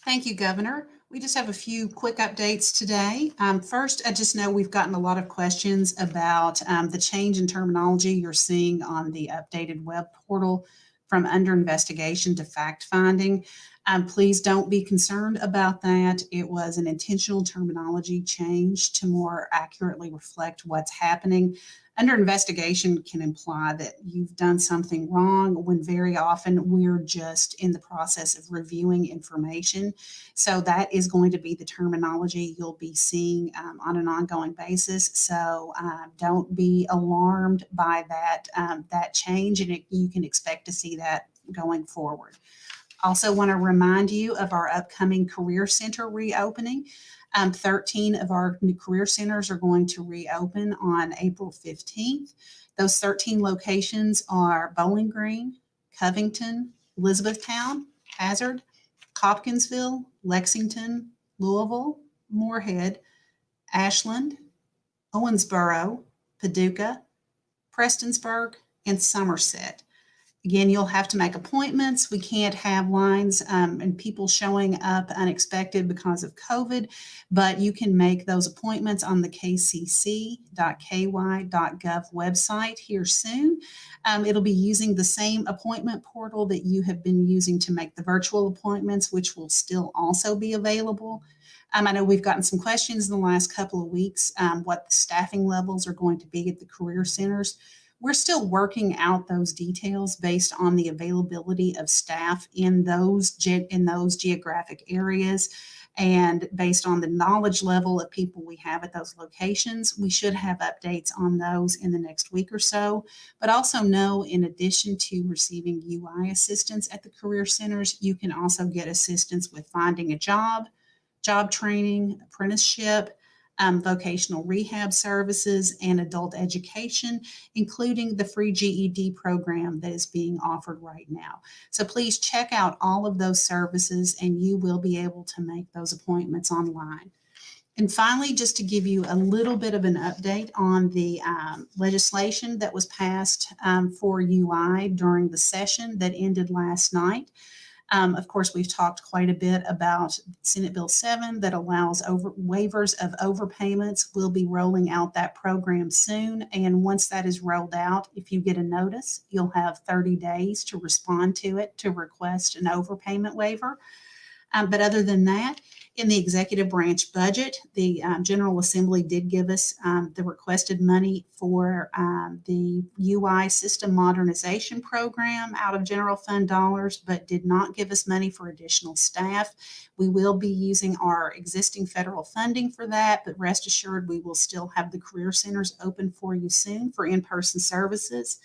Thank you, Governor. We just have a few quick updates today. First, I just know we've gotten a lot of questions about the change in terminology you're seeing on the updated web portal from under investigation to fact finding. Please don't be concerned about that. It was an intentional terminology change to more accurately reflect what's happening. Under investigation can imply that you've done something wrong when very often we're just in the process of reviewing information. So that is going to be the terminology you'll be seeing on an ongoing basis. So don't be alarmed by that change, and you can expect to see that going forward. Also want to remind you of our upcoming Career Center reopening. 13 of our new career centers are going to reopen on April 15th. Those 13 locations are Bowling Green, Covington, Elizabethtown, Hazard, Hopkinsville, Lexington, Louisville, Moorhead, Ashland, Owensboro, Paducah, Prestonsburg, and Somerset. Again, you'll have to make appointments. We can't have lines and people showing up unexpected because of COVID, but you can make those appointments on the kcc.ky.gov website here soon. It'll be using the same appointment portal that you have been using to make the virtual appointments, which will still also be available. I know we've gotten some questions in the last couple of weeks, what the staffing levels are going to be at the career centers. We're still working out those details based on the availability of staff in those geographic areas, and based on the knowledge level of people we have at those locations. We should have updates on those in the next week or so. But also know, in addition to receiving UI assistance at the career centers, you can also get assistance with finding a job, job training, apprenticeship, vocational rehab services, and adult education, including the free GED program that is being offered right now. So please check out all of those services and you will be able to make those appointments online. And finally, just to give you a little bit of an update on the legislation that was passed for UI during the session that ended last night. Of course, we've talked quite a bit about Senate Bill 7 that allows waivers of overpayments. We'll be rolling out that program soon. And once that is rolled out, if you get a notice, you'll have 30 days to respond to it to request an overpayment waiver. But other than that, in the executive branch budget, the General Assembly did give us the requested money for the UI system modernization program out of general fund dollars, but did not give us money for additional staff. We will be using our existing federal funding for that, but rest assured we will still have the career centers open for you soon for in-person services.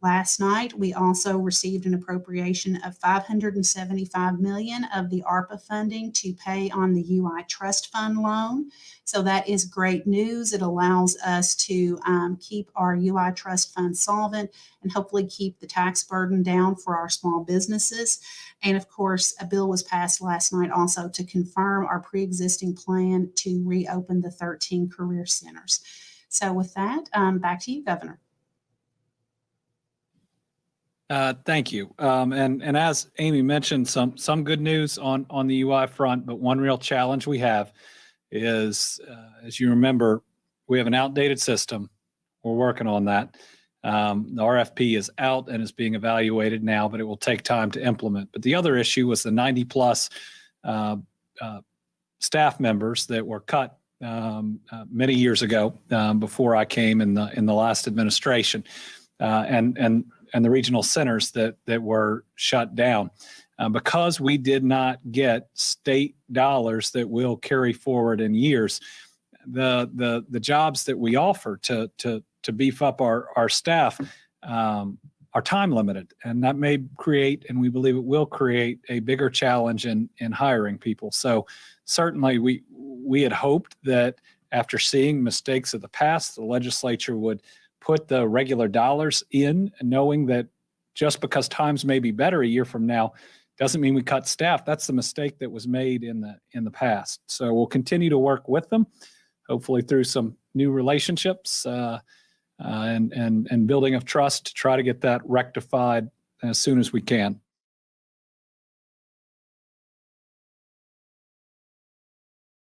Last night, we also received an appropriation of $575 million of the ARPA funding to pay on the UI Trust Fund loan. So that is great news. It allows us to keep our UI Trust Fund solvent and hopefully keep the tax burden down for our small businesses. And of course, a bill was passed last night also to confirm our pre-existing plan to reopen the 13 career centers. So with that, back to you, Governor. Thank you. And as Amy mentioned, some good news on the UI front, but one real challenge we have is, as you remember, we have an outdated system. We're working on that. The RFP is out and is being evaluated now, but it will take time to implement. But the other issue was the 90+ staff members that were cut many years ago before I came in the last administration, and the regional centers that were shut down. Because we did not get state dollars that will carry forward in years, the jobs that we offer to beef up our staff are time limited, and that may create, and we believe it will create, a bigger challenge in hiring people. So certainly we had hoped that after seeing mistakes of the past, the legislature would put the regular dollars in, knowing that just because times may be better a year from now doesn't mean we cut staff. That's the mistake that was made in the past. So we'll continue to work with them, hopefully through some new relationships and building of trust, to try to get that rectified as soon as we can.